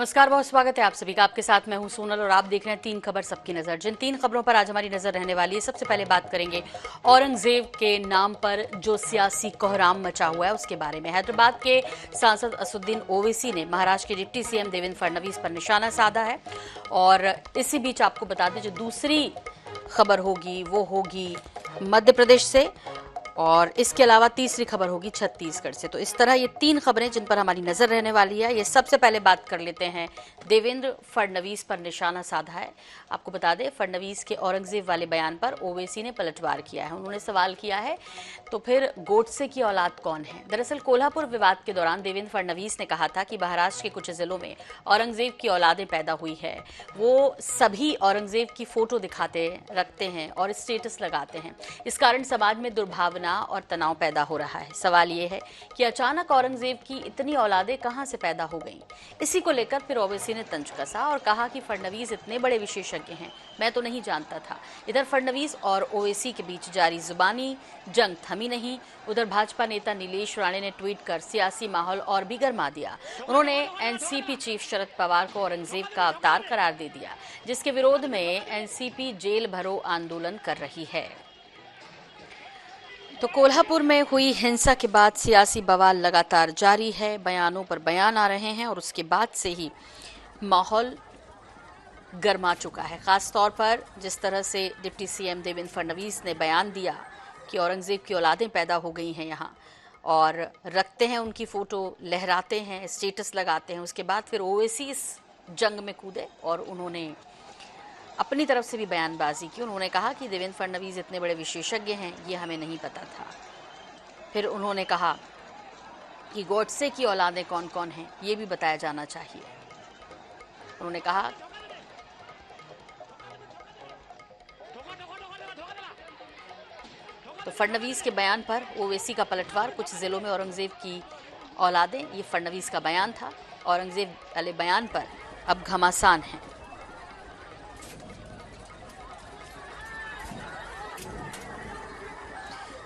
नमस्कार, बहुत स्वागत है आप सभी का। आपके साथ मैं हूं सोनल और आप देख रहे हैं तीन खबर सबकी नजर। जिन तीन खबरों पर आज हमारी नजर रहने वाली है, सबसे पहले बात करेंगे औरंगजेब के नाम पर जो सियासी कोहराम मचा हुआ है उसके बारे में। हैदराबाद के सांसद असदुद्दीन ओवैसी ने महाराष्ट्र के डिप्टी सीएम देवेंद्र फडणवीस पर निशाना साधा है। और इसी बीच आपको बता दें, जो दूसरी खबर होगी वो होगी मध्य प्रदेश से, और इसके अलावा तीसरी खबर होगी छत्तीसगढ़ से। तो इस तरह ये तीन खबरें जिन पर हमारी नजर रहने वाली है। ये सबसे पहले बात कर लेते हैं, देवेंद्र फडणवीस पर निशाना साधा है। आपको बता दें, फडणवीस के औरंगजेब वाले बयान पर ओवैसी ने पलटवार किया है। उन्होंने सवाल किया है, तो फिर गोडसे की औलाद कौन है? दरअसल कोल्हापुर विवाद के दौरान देवेंद्र फडणवीस ने कहा था कि महाराष्ट्र के कुछ जिलों में औरंगजेब की औलादें पैदा हुई है। वो सभी औरंगजेब की फोटो दिखाते रखते हैं और स्टेटस लगाते हैं। इस कारण समाज में दुर्भावना और तनाव पैदा हो रहा है। सवाल यह है कि अचानक औरंगजेब की इतनी औलादें कहां से पैदा हो गईं? इसी को लेकर फिर ओवैसी ने तंज कसा और कहा कि फडणवीस इतने बड़े विशेषज्ञ हैं, मैं तो नहीं जानता था। इधर फडणवीस और ओवैसी के बीच जारी जुबानी जंग थमी नहीं। उधर भाजपा नेता नीलेश राणे ने ट्वीट कर सियासी माहौल और भी गर्मा दिया। उन्होंने एनसीपी चीफ शरद पवार को औरंगजेब का अवतार करार दे दिया, जिसके विरोध में एनसीपी जेल भरो आंदोलन कर रही है। तो कोल्हापुर में हुई हिंसा के बाद सियासी बवाल लगातार जारी है। बयानों पर बयान आ रहे हैं और उसके बाद से ही माहौल गर्मा चुका है। खास तौर पर जिस तरह से डिप्टी सीएम देवेंद्र फडणवीस ने बयान दिया कि औरंगजेब की औलादें पैदा हो गई हैं यहाँ, और रखते हैं उनकी फोटो, लहराते हैं, स्टेटस लगाते हैं। उसके बाद फिर ओवैसी इस जंग में कूदे और उन्होंने अपनी तरफ से भी बयानबाजी की। उन्होंने कहा कि देवेंद्र फडणवीस इतने बड़े विशेषज्ञ हैं, ये हमें नहीं पता था। फिर उन्होंने कहा कि गोडसे की औलादें कौन कौन हैं ये भी बताया जाना चाहिए। उन्होंने कहा तो फडणवीस के बयान पर ओवैसी का पलटवार। कुछ जिलों में औरंगजेब की औलादें, ये फडणवीस का बयान था। औरंगजेब वाले बयान पर अब घमासान है।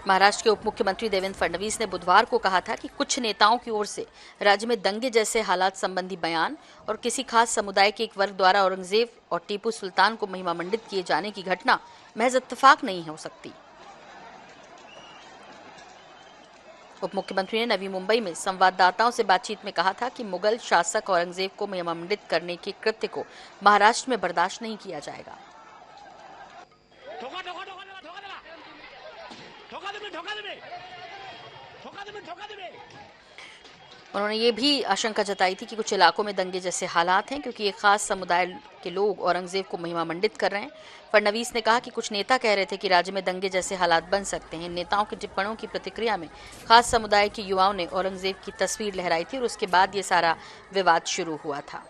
महाराष्ट्र के उप मुख्यमंत्री देवेंद्र फडणवीस ने बुधवार को कहा था कि कुछ नेताओं की ओर से राज्य में दंगे जैसे हालात संबंधी बयान और किसी खास समुदाय के एक वर्ग द्वारा औरंगजेब और टीपू सुल्तान को महिमामंडित किए जाने की घटना महज इत्तेफाक नहीं हो सकती। उप मुख्यमंत्री ने नवी मुंबई में संवाददाताओं से बातचीत में कहा था कि मुगल शासक औरंगजेब को महिमामंडित करने के कृत्य को महाराष्ट्र में बर्दाश्त नहीं किया जाएगा। उन्होंने ये भी आशंका जताई थी कि कुछ इलाकों में दंगे जैसे हालात हैं क्योंकि एक खास समुदाय के लोग औरंगजेब को महिमामंडित कर रहे हैं। फडणवीस ने कहा कि कुछ नेता कह रहे थे कि राज्य में दंगे जैसे हालात बन सकते हैं। नेताओं की टिप्पणियों की प्रतिक्रिया में खास समुदाय के युवाओं ने औरंगजेब की तस्वीर लहराई थी और उसके बाद ये सारा विवाद शुरू हुआ था।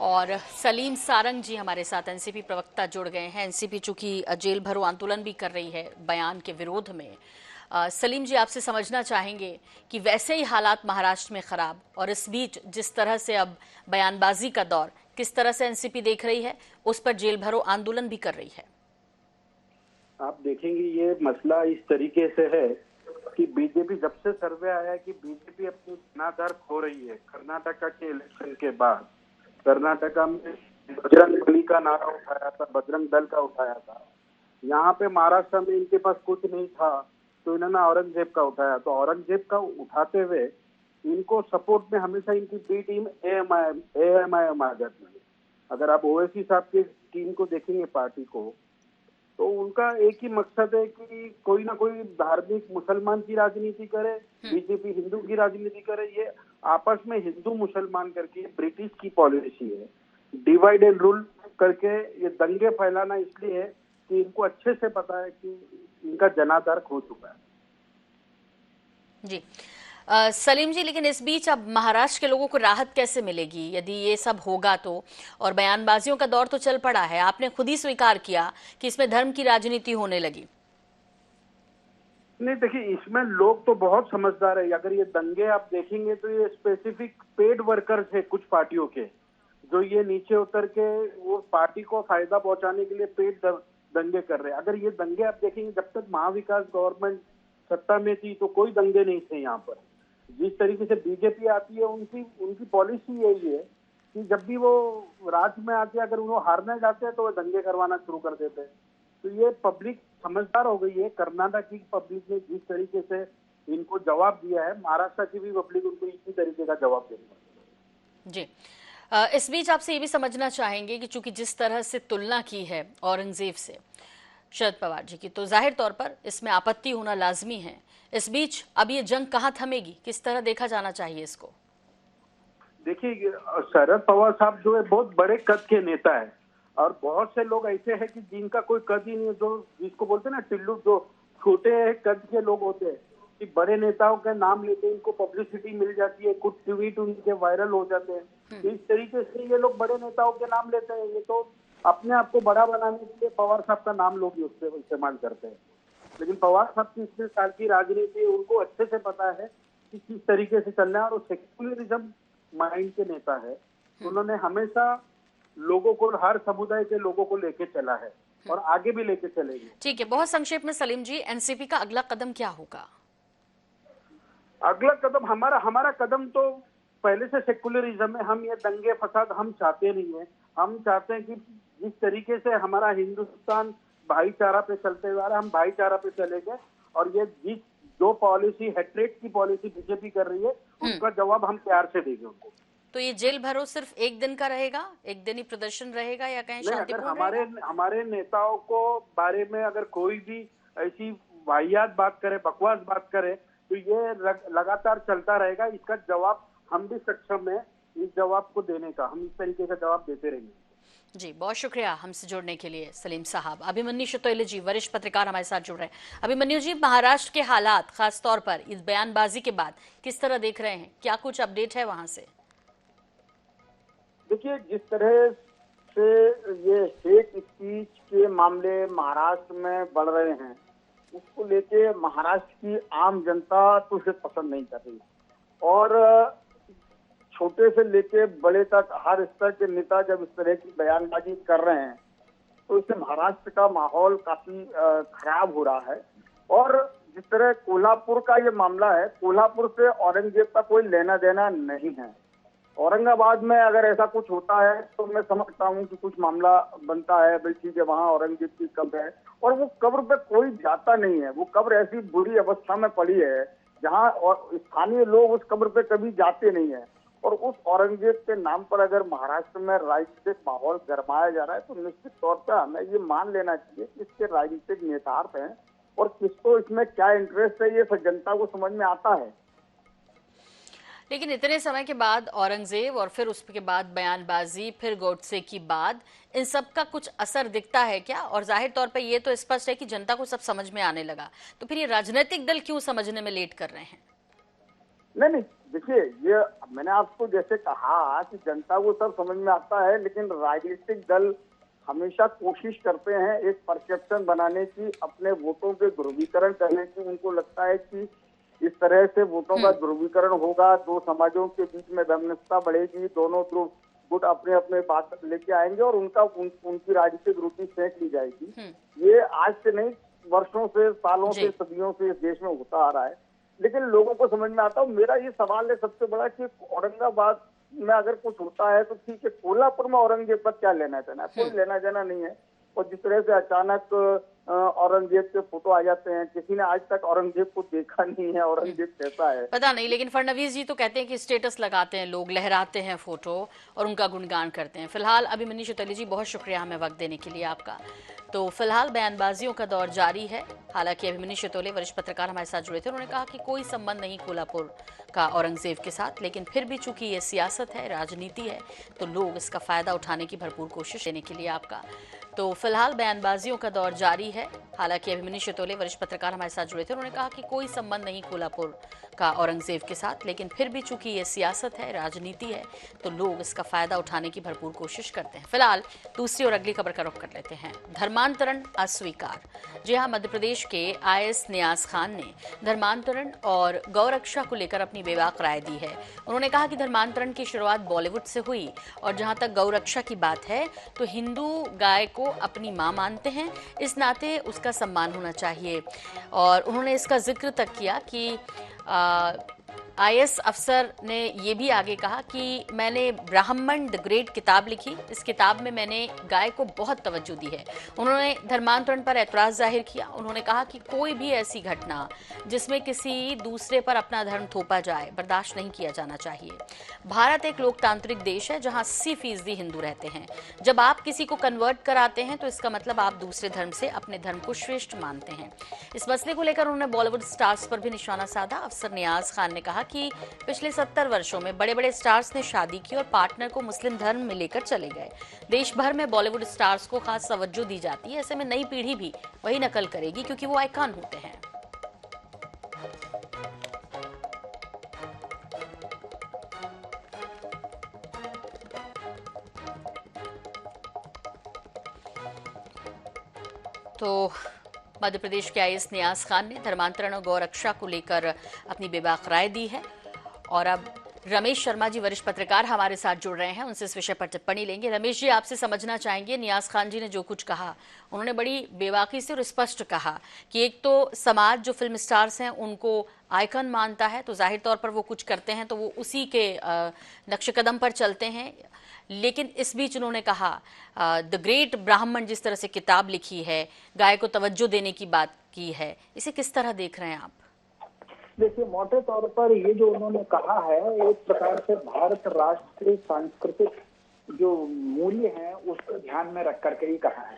और सलीम सारंग जी हमारे साथ एनसीपी प्रवक्ता जुड़ गए हैं। एनसीपी चूंकि जेल भरो आंदोलन भी कर रही है बयान के विरोध में। सलीम जी, आपसे समझना चाहेंगे कि वैसे ही हालात महाराष्ट्र में खराब, और इस बीच जिस तरह से अब बयानबाजी का दौर, किस तरह से एनसीपी देख रही है, उस पर जेल भरो आंदोलन भी कर रही है। आप देखेंगे ये मसला इस तरीके से है कि बीजेपी, जब से सर्वे आया है कि बीजेपी अपनी जनाधार खो रही है कर्नाटका के इलेक्शन के बाद। कर्नाटका में बजरंग बली का नारा उठाया था, बजरंग दल का उठाया था। यहाँ पे महाराष्ट्र में इनके पास कुछ नहीं था तो इन्होंने औरंगजेब का उठाया। तो औरंगजेब का उठाते हुए इनको सपोर्ट में हमेशा इनकी बी टीम एएमआईएम आ जाती है। अगर आप ओवैसी साहब की टीम को देखेंगे, पार्टी को, तो उनका एक ही मकसद है कि कोई ना कोई धार्मिक मुसलमान की राजनीति करे, बीजेपी हिंदू की राजनीति करे। ये आपस में हिंदू मुसलमान करके ब्रिटिश की पॉलिसी है, डिवाइड एंड रूल करके ये दंगे फैलाना। इसलिए है कि इनको अच्छे से पता है कि इनका जनाधार खो चुका है। जी सलीम जी, लेकिन इस बीच अब महाराष्ट्र के लोगों को राहत कैसे मिलेगी यदि ये सब होगा तो? और बयानबाजियों का दौर तो चल पड़ा है, आपने खुद ही स्वीकार किया कि इसमें धर्म की राजनीति होने लगी। नहीं, देखिए, इसमें लोग तो बहुत समझदार है। अगर ये दंगे आप देखेंगे तो ये स्पेसिफिक पेड वर्कर्स है कुछ पार्टियों के, जो ये नीचे उतर के वो पार्टी को फायदा पहुंचाने के लिए पेड दंगे कर रहे हैं। अगर ये दंगे आप देखेंगे, जब तक महाविकास गवर्नमेंट सत्ता में थी तो कोई दंगे नहीं थे यहाँ पर। जिस तरीके से बीजेपी आती है उनकी उनकी पॉलिसी यही है कि जब भी वो राज्य में आते हैं, अगर वो हारने जाते हैं तो वो दंगे करवाना शुरू कर देते हैं। तो ये पब्लिक समझदार हो गई है। कर्नाटक की पब्लिक ने जिस तरीके से इनको जवाब दिया है, महाराष्ट्र की भी पब्लिक उनको इसी तरीके का जवाब देगी। जी, इस बीच आपसे ये भी समझना चाहेंगे कि चूंकि जिस तरह से तुलना की है औरंगजेब से शरद पवार जी की, तो जाहिर तौर पर इसमें आपत्ति होना लाजमी है। इस बीच अब ये जंग कहाँ थमेगी, किस तरह देखा जाना चाहिए इसको? देखिए, शरद पवार साहब जो है बहुत बड़े कद के नेता है, और बहुत से लोग ऐसे हैं कि जिनका कोई कद ही नहीं है, जो जिसको बोलते हैं ना टिल्लू, जो छोटे कद के लोग होते हैं, कि बड़े नेताओं के नाम लेते हैं, इनको पब्लिसिटी मिल जाती है, कुछ ट्वीट उनके वायरल हो जाते हैं। इस तरीके से ये लोग बड़े नेताओं के नाम लेते हैं। ये तो अपने आप को बड़ा बनाने के लिए पवार साहब का नाम लोग उससे इस्तेमाल करते हैं। लेकिन पवार साहब की इतने साल की राजनीति, उनको अच्छे से पता है कि किस तरीके से चलना है, और सेक्युलरिज्म माइंड के नेता है। उन्होंने हमेशा लोगों को, हर समुदाय के लोगों को लेके चला है और आगे भी लेके चलेंगे। ठीक है, बहुत संक्षेप में सलीम जी, एनसीपी का अगला कदम क्या होगा? अगला कदम हमारा कदम तो पहले से सेक्युलरिज्म है। हम ये दंगे फसाद हम चाहते नहीं है। हम चाहते हैं कि जिस तरीके से हमारा हिंदुस्तान भाईचारा पे चलते हुए आ रहा है, हम भाईचारा पे चलेंगे। और ये जो पॉलिसी, हेट्रेट की पॉलिसी बीजेपी कर रही है, उनका जवाब हम प्यार से देंगे उनको। तो ये जेल भरो सिर्फ एक दिन का रहेगा, एक दिन ही प्रदर्शन रहेगा, या कहीं शांतिपूर्ण रहेगा? हमारे नेताओं को बारे में अगर कोई भी ऐसी वाहियात बात करे, बकवास बात करे, तो ये लगातार चलता रहेगा। इसका जवाब हम भी सक्षम है, इस जवाब को देने का। हम इस तरीके का जवाब देते रहेंगे। जी, बहुत शुक्रिया हमसे जुड़ने के लिए सलीम साहब। अभिमन्यु शतोले जी, वरिष्ठ पत्रकार, हमारे साथ जुड़ रहे हैं। अभिमन्यु जी, महाराष्ट्र के हालात खास तौर पर इस बयानबाजी के बाद किस तरह देख रहे हैं, क्या कुछ अपडेट है वहां से? देखिए, जिस तरह से ये हेट स्पीच के मामले महाराष्ट्र में बढ़ रहे हैं, उसको लेके महाराष्ट्र की आम जनता तो इसे पसंद नहीं कर रही। और छोटे से लेके बड़े तक हर स्तर के नेता जब इस तरह की बयानबाजी कर रहे हैं, तो इससे महाराष्ट्र का माहौल काफी खराब हो रहा है। और जिस तरह कोल्हापुर का ये मामला है, कोल्हापुर से औरंगजेब का कोई लेना देना नहीं है। औरंगाबाद में अगर ऐसा कुछ होता है तो मैं समझता हूँ कि कुछ मामला बनता है, भाई ठीक है, वहाँ औरंगजेब की कब्र है, और वो कब्र पे कोई जाता नहीं है। वो कब्र ऐसी बुरी अवस्था में पड़ी है जहाँ और स्थानीय लोग उस कब्र पे कभी जाते नहीं है। और उस औरंगजेब के नाम पर अगर महाराष्ट्र में राजनीतिक माहौल गरमाया जा रहा है, तो निश्चित तौर पर हमें ये मान लेना चाहिए कि इसके राजनीतिक नेतार्थ हैं, और किसको इसमें क्या इंटरेस्ट है, ये जनता को समझ में आता है। लेकिन इतने समय के बाद औरंगजेब, और फिर उसके बाद बयानबाजी, फिर गोडसे की बात, इन सब का कुछ असर दिखता है क्या? और जाहिर तौर पे ये तो स्पष्ट है कि जनता को सब समझ में आने लगा, तो फिर ये राजनीतिक दल क्यों समझने में लेट कर रहे हैं? नहीं, देखिए, ये मैंने आपको जैसे कहा कि जनता को सब समझ में आता है, लेकिन राजनीतिक दल हमेशा कोशिश करते हैं एक परसेप्शन बनाने की, अपने वोटों के ध्रुवीकरण करने की। उनको लगता है कि इस तरह से वोटों का ध्रुवीकरण होगा, दो समाजों के बीच में वैमनस्यता बढ़ेगी, दोनों ध्रुव गुट अपने अपने बात लेके आएंगे और उनकी राजनीतिक रोटी सेंक ली जाएगी। ये आज से नहीं, वर्षों से, सालों से, सदियों से इस देश में होता आ रहा है, लेकिन लोगों को समझ में आता है। मेरा ये सवाल है सबसे बड़ा कि औरंगाबाद में अगर कुछ होता है तो ठीक है, कोल्हापुर में औरंगजेब का क्या लेना देना है? कोई लेना देना नहीं है। और जिस तरह से अचानक औरंगजेब के फोटो आ जाते हैं, किसी ने आज तक औरंगजेब को देखा नहीं है, औरंगजेब कैसा है पता नहीं, लेकिन फडणवीस जी तो कहते हैं कि स्टेटस लगाते हैं लोग, लहराते हैं फोटो और उनका गुणगान करते हैं। फिलहाल अभिमन्यु शतोले जी, बहुत शुक्रिया हमें वक्त देने के लिए आपका। तो फिलहाल बयानबाजियों का दौर जारी है। हालांकि अभिमन्यु शतोले, वरिष्ठ पत्रकार, हमारे साथ जुड़े थे। उन्होंने कहा कि कोई संबंध नहीं कोल्हापुर का औरंगजेब के साथ, लेकिन फिर भी चूंकि ये सियासत है, राजनीति है, तो लोग इसका फायदा उठाने की भरपूर कोशिश देने के लिए आपका। तो फिलहाल बयानबाजियों का दौर जारी है। हालांकि अभिमन्यु शतोले, वरिष्ठ पत्रकार, हमारे साथ जुड़े थे। उन्होंने कहा कि कोई संबंध नहीं कोल्हापुर का औरंगजेब के साथ, लेकिन फिर भी चूंकि ये सियासत है, राजनीति है, तो लोग इसका फायदा उठाने की भरपूर कोशिश करते हैं। फिलहाल दूसरी और अगली खबर का रुख कर लेते हैं। धर्मांतरण अस्वीकार। जी हाँ, मध्य प्रदेश के आईएएस नियाज खान ने धर्मांतरण और गौरक्षा को लेकर अपनी बेबाक राय दी है। उन्होंने कहा कि धर्मांतरण की शुरुआत बॉलीवुड से हुई, और जहां तक गौरक्षा की बात है तो हिंदू गाय को अपनी मां मानते हैं, इस नाते उसका सम्मान होना चाहिए। और उन्होंने इसका जिक्र तक किया कि आईएएस अफसर ने ये भी आगे कहा कि मैंने ब्राह्मण द ग्रेट किताब लिखी, इस किताब में मैंने गाय को बहुत तवज्जो दी है। उन्होंने धर्मांतरण पर ऐतराज जाहिर किया। उन्होंने कहा कि कोई भी ऐसी घटना जिसमें किसी दूसरे पर अपना धर्म थोपा जाए बर्दाश्त नहीं किया जाना चाहिए। भारत एक लोकतांत्रिक देश है जहां 80% हिंदू रहते हैं। जब आप किसी को कन्वर्ट कराते हैं तो इसका मतलब आप दूसरे धर्म से अपने धर्म को श्रेष्ठ मानते हैं। इस मसले को लेकर उन्होंने बॉलीवुड स्टार्स पर भी निशाना साधा। अफसर नियाज खान ने कहा कि पिछले 70 वर्षों में बड़े बड़े स्टार्स ने शादी की और पार्टनर को मुस्लिम धर्म में लेकर चले गए। देश भर में बॉलीवुड स्टार्स को खास तवज्जो दी जाती है। ऐसे में नई पीढ़ी भी वही नकल करेगी क्योंकि वो आइकॉन होते हैं। तो मध्य प्रदेश के आईएएस नियाज खान ने धर्मांतरण और गौरक्षा को लेकर अपनी बेबाक राय दी है। और अब रमेश शर्मा जी, वरिष्ठ पत्रकार, हमारे साथ जुड़ रहे हैं, उनसे इस विषय पर टिप्पणी लेंगे। रमेश जी, आपसे समझना चाहेंगे, नियाज खान जी ने जो कुछ कहा, उन्होंने बड़ी बेबाकी से और स्पष्ट कहा कि एक तो समाज जो फिल्म स्टार्स हैं उनको आइकन मानता है, तो जाहिर तौर पर वो कुछ करते हैं तो वो उसी के नक्शे कदम पर चलते हैं। लेकिन इस बीच उन्होंने कहा द ग्रेट ब्राह्मण जिस तरह से किताब लिखी है, गाय को तवज्जो देने की बात की है, इसे किस तरह देख रहे हैं आप? देखिए, मोटे तौर पर ये जो उन्होंने कहा है एक प्रकार से भारत राष्ट्र के सांस्कृतिक जो मूल्य हैं उसको ध्यान में रख करके ही कहा है।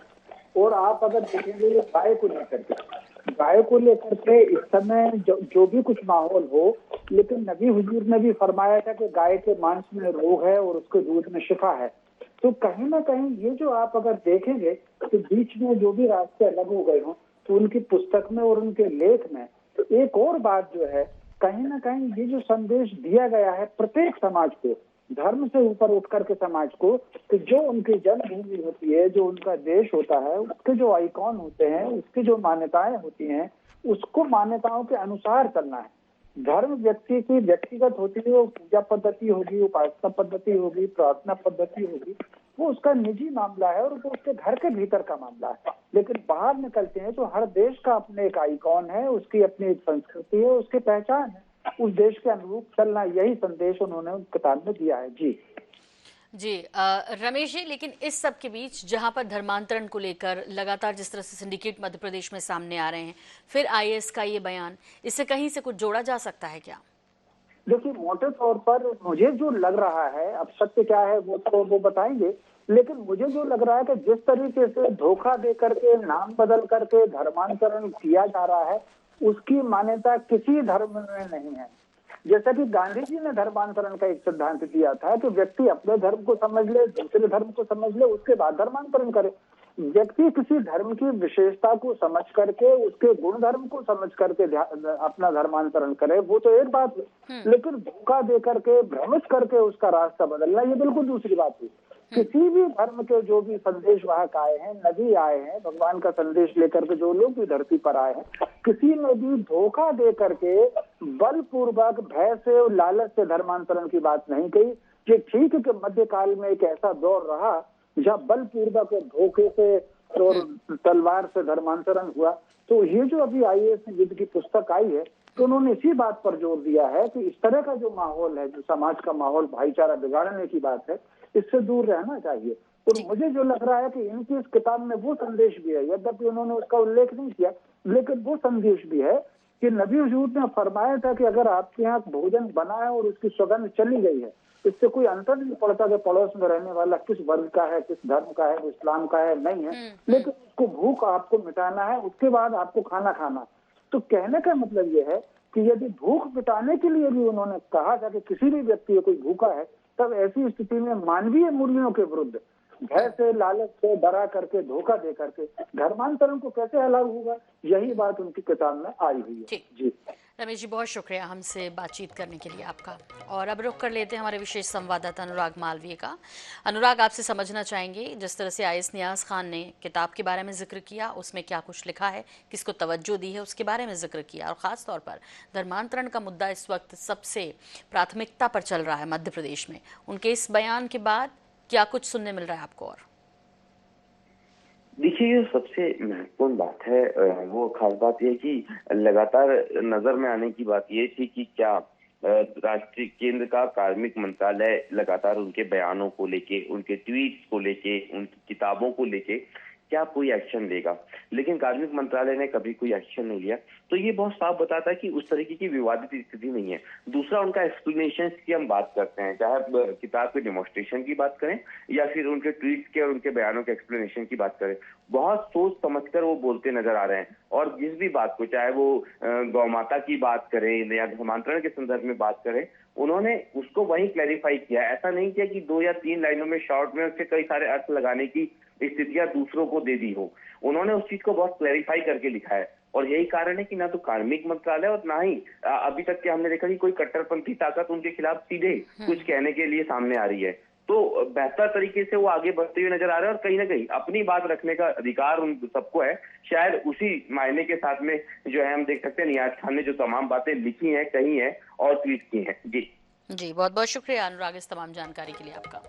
और आप अगर देखेंगे ये गाय को लेकर के इस समय जो भी कुछ माहौल हो, लेकिन नबी हुजूर ने भी फरमाया था कि गाय के मांस में रोग है और उसके दूध में शिफा है। तो कहीं ना कहीं ये जो आप अगर देखेंगे तो बीच में जो भी रास्ते अलग हो गए हों, तो उनकी पुस्तक में और उनके लेख में तो एक और बात जो है, कहीं ना कहीं ये जो संदेश दिया गया है प्रत्येक समाज को, धर्म से ऊपर उठ करके समाज को, कि जो उनकी जन्मभूमि होती है, जो उनका देश होता है, उसके जो आइकॉन होते हैं, उसकी जो मान्यताएं होती हैं, उसको मान्यताओं के अनुसार चलना है। धर्म व्यक्ति की व्यक्तिगत होती है, वो पूजा पद्धति होगी, उपासना पद्धति होगी, प्रार्थना पद्धति होगी, वो उसका निजी मामला है और वो उसके घर के भीतर का मामला है। लेकिन बाहर निकलते हैं तो हर देश का अपने एक आइकॉन है, उसकी अपनी एक संस्कृति है, उसकी पहचान है, उस देश के अनुरूप चलना, यही संदेश उन्होंने उस किताब में दिया है। जी रमेश जी, लेकिन इस सब के बीच जहां पर धर्मांतरण को लेकर लगातार जिस तरह से सिंडिकेट मध्य प्रदेश में सामने आ रहे हैं, फिर आईएएस का ये बयान, इससे कहीं से कुछ जोड़ा जा सकता है क्या? देखिए, मोटे तौर पर मुझे जो लग रहा है, अब सत्य क्या है वो तो वो बताएंगे, लेकिन मुझे जो लग रहा है कि जिस तरीके से धोखा दे करके, नाम बदल करके धर्मांतरण किया जा रहा है, उसकी मान्यता किसी धर्म में नहीं है। जैसा कि गांधी जी ने धर्मांतरण का एक सिद्धांत दिया था कि व्यक्ति अपने धर्म को समझ ले, दूसरे धर्म को समझ ले, उसके बाद धर्मांतरण करे। व्यक्ति किसी धर्म की विशेषता को समझ करके, उसके गुण धर्म को समझ करके अपना धर्मांतरण करे, वो तो एक बात है, लेकिन धोखा दे करके, भ्रमित करके उसका रास्ता बदलना, ये बिल्कुल दूसरी बात है। किसी भी धर्म के जो भी संदेश वाहक आए हैं, नबी आए हैं, भगवान का संदेश लेकर के जो लोग भी धरती पर आए हैं, किसी ने भी धोखा दे करके, बलपूर्वक, भय से और लालच से धर्मांतरण की बात नहीं कही। ये ठीक है कि मध्यकाल में एक ऐसा दौर रहा जहाँ बलपूर्वक धोखे से और तलवार से धर्मांतरण हुआ। तो ये जो अभी आईएएस विद की पुस्तक आई है, तो उन्होंने इसी बात पर जोर दिया है कि इस तरह का जो माहौल है, जो समाज का माहौल भाईचारा बिगाड़ने की बात है, इससे दूर रहना चाहिए। और मुझे जो लग रहा है कि इनकी इस किताब में वो संदेश भी है, यद्यपि उन्होंने उसका उल्लेख नहीं किया, लेकिन वो संदेश भी है कि नबी हुजूर ने फरमाया था कि अगर आपके यहाँ भोजन बना है और उसकी सुगंध चली गई है, इससे कोई अंतर नहीं पड़ता कि पड़ोस में रहने वाला किस वर्ग का है, किस धर्म का है, इस्लाम का है, नहीं है, लेकिन उसको भूख आपको मिटाना है, उसके बाद आपको खाना खाना। तो कहने का मतलब ये है कि यदि भूख मिटाने के लिए भी उन्होंने कहा था कि किसी भी व्यक्ति को कोई भूखा है, तब ऐसी स्थिति में मानवीय मूल्यों के विरुद्ध भय से, लालच से, डरा करके, धोखा दे करके धर्मांतरण को कैसे हलाल होगा, यही बात उनकी किताब में आई हुई है। जी रमेश जी, बहुत शुक्रिया हमसे बातचीत करने के लिए आपका। और अब रुख कर लेते हैं हमारे विशेष संवाददाता अनुराग मालवीय का। अनुराग, आपसे समझना चाहेंगे, जिस तरह से आईएएस नियाज खान ने किताब के बारे में जिक्र किया, उसमें क्या कुछ लिखा है, किसको तवज्जो दी है, उसके बारे में जिक्र किया, और ख़ास तौर पर धर्मांतरण का मुद्दा इस वक्त सबसे प्राथमिकता पर चल रहा है मध्य प्रदेश में। उनके इस बयान के बाद क्या कुछ सुनने मिल रहा है आपको? और देखिए, ये सबसे महत्वपूर्ण बात है, वो खास बात ये कि लगातार नजर में आने की बात ये थी कि क्या राष्ट्रीय केंद्र का कार्मिक मंत्रालय लगातार उनके बयानों को लेके, उनके ट्वीट्स को लेके, उनकी किताबों को लेके क्या कोई एक्शन लेगा, लेकिन कार्मिक मंत्रालय ने कभी कोई एक्शन नहीं लिया। तो ये बहुत साफ बताता है कि उस तरीके की विवादित स्थिति नहीं है। दूसरा, उनका एक्सप्लेनेशन की हम बात करते हैं, चाहे किताब के डेमोन्स्ट्रेशन की बात करें या फिर उनके ट्वीट्स के और उनके बयानों के एक्सप्लेनेशन की बात करें, बहुत सोच समझकर वो बोलते नजर आ रहे हैं। और जिस भी बात को, चाहे वो गौ माता की बात करें या धर्मांतरण के संदर्भ में बात करें, उन्होंने उसको वहीं क्लैरिफाई किया। ऐसा नहीं किया कि 2 या 3 लाइनों में शॉर्ट में उसके कई सारे अर्थ लगाने की स्थितियां दूसरों को दे दी हो। उन्होंने उस चीज को बहुत क्लैरिफाई करके लिखा है। और यही कारण है कि ना तो कार्मिक मंत्रालय और ना ही अभी तक के हमने देखा कि कोई कट्टरपंथी ताकत उनके खिलाफ सीधे कुछ कहने के लिए सामने आ रही है। तो बेहतर तरीके से वो आगे बढ़ते हुए नजर आ रहे हैं और कहीं ना कहीं अपनी बात रखने का अधिकार उन सबको है। शायद उसी मायने के साथ में जो है हम देख सकते हैं नियाज खान ने जो तमाम बातें लिखी हैं, कही हैं और ट्वीट की हैं। जी, बहुत बहुत शुक्रिया अनुराग इस तमाम जानकारी के लिए आपका।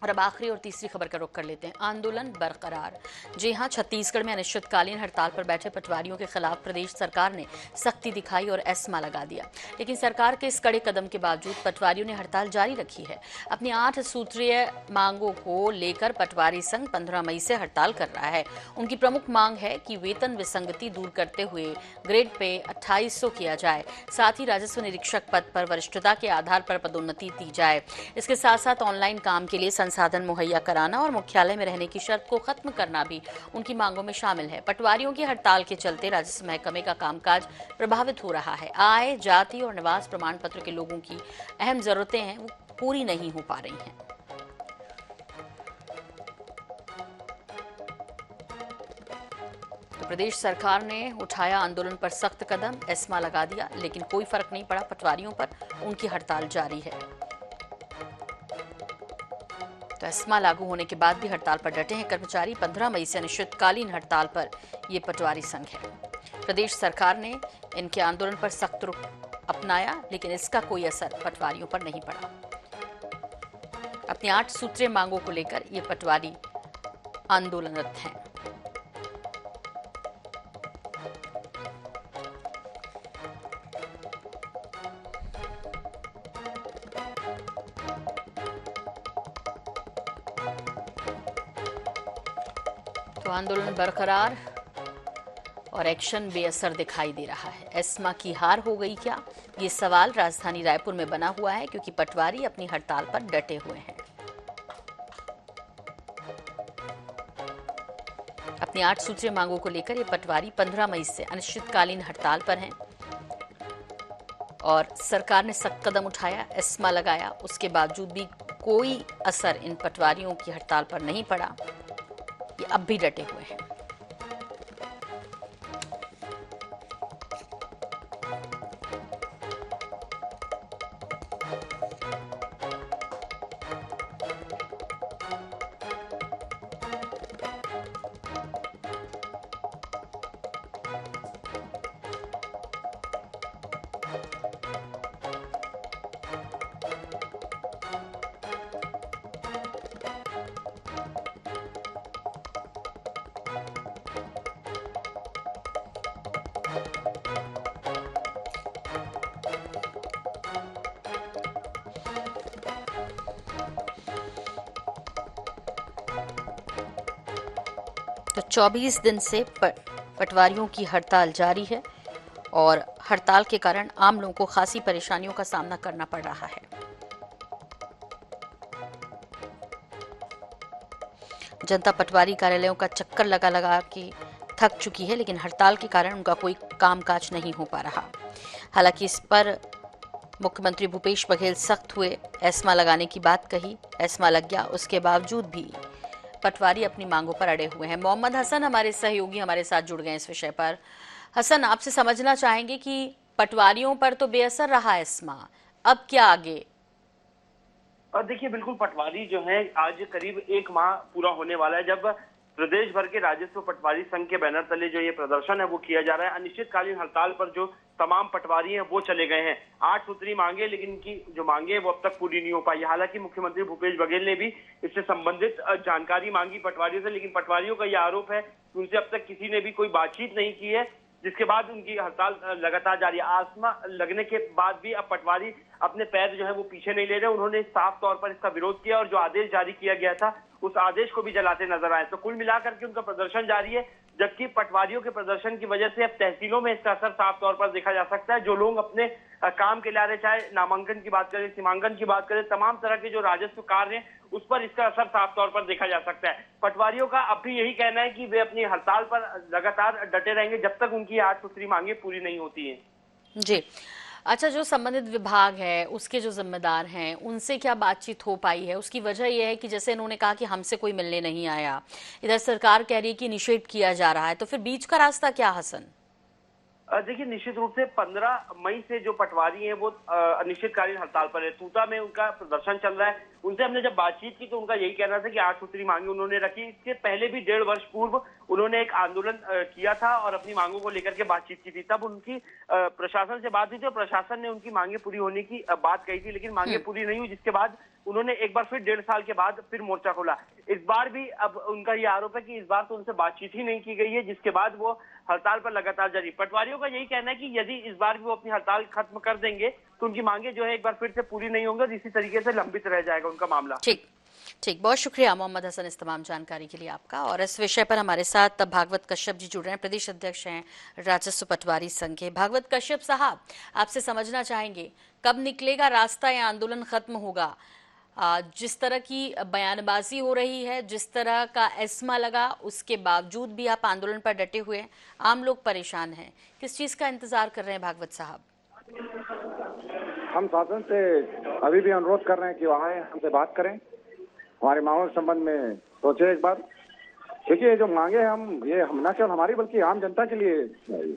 और अब आखिरी और तीसरी खबर का रुख कर लेते हैं। आंदोलन बरकरार। जी हां, छत्तीसगढ़ में अनिश्चितकालीन हड़ताल पर बैठे पटवारियों के खिलाफ प्रदेश सरकार ने सख्ती दिखाई और एस्मा लगा दिया। लेकिन सरकार के इस कड़े कदम के बावजूद पटवारियों ने हड़ताल जारी रखी है। अपनी 8 सूत्रीय मांगों को लेकर पटवारी संघ 15 मई से हड़ताल कर रहा है। उनकी प्रमुख मांग है कि वेतन विसंगति दूर करते हुए ग्रेड पे 2800 किया जाए। साथ ही राजस्व निरीक्षक पद पर वरिष्ठता के आधार पर पदोन्नति दी जाए। इसके साथ साथ ऑनलाइन काम के लिए संसाधन मुहैया कराना और मुख्यालय में रहने की शर्त को खत्म करना भी उनकी मांगों में शामिल है। पटवारियों की हड़ताल के चलते राजस्व महकमे का कामकाज प्रभावित हो रहा है। आय, जाति और निवास प्रमाण पत्र के लोगों की अहम जरूरतें हैं वो पूरी नहीं हो पा रही हैं। तो प्रदेश सरकार ने उठाया आंदोलन पर सख्त कदम, एस्मा लगा दिया, लेकिन कोई फर्क नहीं पड़ा पटवारियों पर। उनकी हड़ताल जारी है। तो एस्मा लागू होने के बाद भी हड़ताल पर डटे हैं कर्मचारी। 15 मई से अनिश्चितकालीन हड़ताल पर ये पटवारी संघ है। प्रदेश सरकार ने इनके आंदोलन पर सख्त रुख अपनाया, लेकिन इसका कोई असर पटवारियों पर नहीं पड़ा। अपनी 8 सूत्रीय मांगों को लेकर ये पटवारी आंदोलनरत हैं। तो आंदोलन बरकरार और एक्शन बेअसर दिखाई दे रहा है। एस्मा की हार हो गई क्या, ये सवाल राजधानी रायपुर में बना हुआ है, क्योंकि पटवारी अपनी हड़ताल पर डटे हुए हैं। अपनी 8 सूत्रीय मांगों को लेकर ये पटवारी 15 मई से अनिश्चितकालीन हड़ताल पर हैं और सरकार ने सख्त कदम उठाया, एस्मा लगाया, उसके बावजूद भी कोई असर इन पटवारियों की हड़ताल पर नहीं पड़ा। ये अब भी डटे हुए हैं। तो 24 दिन से पटवारियों की हड़ताल जारी है और हड़ताल के कारण आम लोगों को खासी परेशानियों का सामना करना पड़ रहा है। जनता पटवारी कार्यालयों का चक्कर लगा लगा के थक चुकी है, लेकिन हड़ताल के कारण उनका कोई कामकाज नहीं हो पा रहा। हालांकि इस पर मुख्यमंत्री भूपेश बघेल सख्त हुए, एस्मा लगाने की बात कही, एस्मा लग गया, उसके बावजूद भी पटवारी अपनी मांगों पर अड़े हुए हैं। मोहम्मद हसन हमारे सहयोगी हमारे साथ जुड़ गए इस विषय पर। हसन, आपसे समझना चाहेंगे कि पटवारियों पर तो बेअसर रहा एस्मा, अब क्या आगे? और देखिए, बिल्कुल पटवारी जो है आज करीब 1 माह पूरा होने वाला है जब प्रदेश भर के राजस्व पटवारी संघ के बैनर तले जो ये प्रदर्शन है वो किया जा रहा है। अनिश्चितकालीन हड़ताल पर जो तमाम पटवारी हैं वो चले गए हैं। 8 सूत्री मांगे, लेकिन इनकी जो मांगे हैं वो अब तक पूरी नहीं हो पाई। हालांकि मुख्यमंत्री भूपेश बघेल ने भी इससे संबंधित जानकारी मांगी पटवारियों से, लेकिन पटवारियों का यह आरोप है कि उनसे अब तक किसी ने भी कोई बातचीत नहीं की है। जिसके बाद उनकी हड़ताल लगातार जारी है। आसमा लगने के बाद भी अब पटवारी अपने पैर जो है वो पीछे नहीं ले रहे। उन्होंने साफ तौर पर इसका विरोध किया और जो आदेश जारी किया गया था उस आदेश को भी जलाते नजर आए। तो कुल मिलाकर के उनका प्रदर्शन जारी है, जबकि पटवारियों के प्रदर्शन की वजह से अब तहसीलों में इसका असर साफ तौर पर देखा जा सकता है। जो लोग अपने काम के लिए आ रहे, चाहे नामांकन की बात करें, सीमांकन की बात करें, तमाम तरह के जो राजस्व कार्य हैं उस पर इसका असर साफ तौर पर देखा जा सकता है। पटवारियों का अब भी यही कहना है कि वे अपनी हड़ताल पर लगातार डटे रहेंगे जब तक उनकी 8 सूत्री मांगे पूरी नहीं होती है। जी, अच्छा, जो संबंधित विभाग है उसके जो जिम्मेदार हैं उनसे क्या बातचीत हो पाई है? उसकी वजह यह है कि जैसे इन्होंने कहा कि हमसे कोई मिलने नहीं आया, इधर सरकार कह रही है कि निषेध किया जा रहा है, तो फिर बीच का रास्ता क्या हसन? देखिए, निश्चित रूप से 15 मई से जो पटवारी हैं वो अनिश्चितकालीन हड़ताल पर है। तूता में उनका प्रदर्शन चल रहा है। उनसे हमने जब बातचीत की तो उनका यही कहना था कि 8 सूत्री मांगे उन्होंने रखी। इसके पहले भी 1.5 वर्ष पूर्व उन्होंने एक आंदोलन किया था और अपनी मांगों को लेकर के बातचीत की थी। तब उनकी प्रशासन से बात हुई थी और प्रशासन ने उनकी मांगे पूरी होने की बात कही थी, लेकिन मांगे पूरी नहीं हुई, जिसके बाद उन्होंने एक बार फिर 1.5 साल के बाद फिर मोर्चा खोला। इस बार भी अब उनका ये आरोप है कि इस बार तो उनसे बातचीत ही नहीं की गई है, जिसके बाद वो हड़ताल पर लगातार जारी। पटवारियों का यही कहना है कि यदि इस बार भी वो अपनी हड़ताल खत्म कर देंगे तो उनकी मांगे जो है एक बार फिर से पूरी नहीं होंगी और इसी तरीके से लंबित रह जाएगा उनका मामला। ठीक ठीक, बहुत शुक्रिया मोहम्मद हसन इस तमाम जानकारी के लिए आपका। और इस विषय पर हमारे साथ भागवत कश्यप जी जुड़ रहे हैं, प्रदेश अध्यक्ष हैं राजस्व पटवारी संघ के। भागवत कश्यप साहब, आपसे समझना चाहेंगे कब निकलेगा रास्ता या आंदोलन खत्म होगा? जिस तरह की बयानबाजी हो रही है, जिस तरह का एस्मा लगा, उसके बावजूद भी आप आंदोलन पर डटे हुए हैं, आम लोग परेशान हैं, किस चीज का इंतजार कर रहे हैं भागवत साहब? हम शासन से अभी भी अनुरोध कर रहे हैं कि वहाँ हमसे बात करें, हमारी मांगों के संबंध में सोचे एक बार, क्योंकि ये जो मांगे हम न केवल हमारी बल्कि आम जनता के लिए।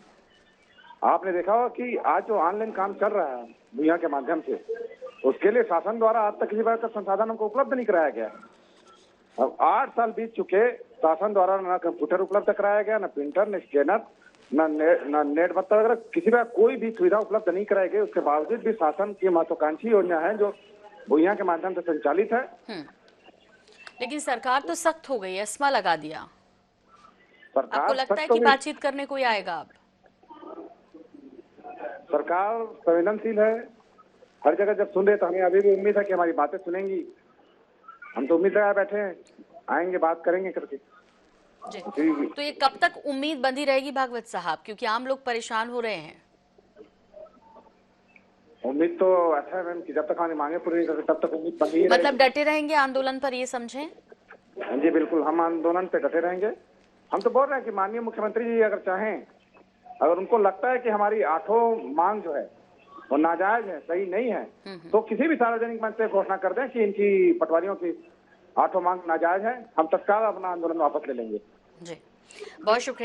आपने देखा होगा कि आज जो ऑनलाइन काम चल रहा है दुनिया के माध्यम से, उसके लिए शासन द्वारा आज तक किसी प्रकार का संसाधन हमको उपलब्ध नहीं कराया गया। अब 8 साल बीत चुके, शासन द्वारा न कंप्यूटर उपलब्ध कराया गया, न प्रिंटर, न स्कैनर, न नेट भत्ता वगैरह, किसी प्रकार कोई भी सुविधा उपलब्ध नहीं कराई गई। उसके बावजूद भी शासन की महत्वाकांक्षी योजना है जो भूया के माध्यम से संचालित है। लेकिन सरकार तो सख्त हो गई, एस्मा लगा दिया। आपको लगता है तो कि बातचीत करने कोई आएगा? अब सरकार संवेदनशील है, हर जगह जब सुन रहे तो हमें अभी भी उम्मीद है कि हमारी बातें सुनेंगी। हम तो उम्मीद लगाए बैठे हैं, आएंगे, बात करेंगे करके। जी, तो ये कब तक उम्मीद बंधी रहेगी भागवत साहब, क्योंकि आम लोग परेशान हो रहे हैं? उम्मीद तो ऐसा है मैम कि जब तक हमारी मांगे पूरी नहीं करते तब तक उम्मीद बंधी ही मतलब डटे रहेंगे आंदोलन पर, ये समझें? जी बिल्कुल, हम आंदोलन पे डटे रहेंगे। हम तो बोल रहे हैं कि माननीय मुख्यमंत्री जी अगर चाहें, अगर उनको लगता है कि हमारी 8 मांग जो है वो नाजायज है, सही नहीं है, तो किसी भी सार्वजनिक मंच पे घोषणा कर दें कि इनकी पटवारियों की 8 मांग नाजायज है, हम तत्काल अपना आंदोलन वापस ले लेंगे। जी, बहुत शुक्रिया।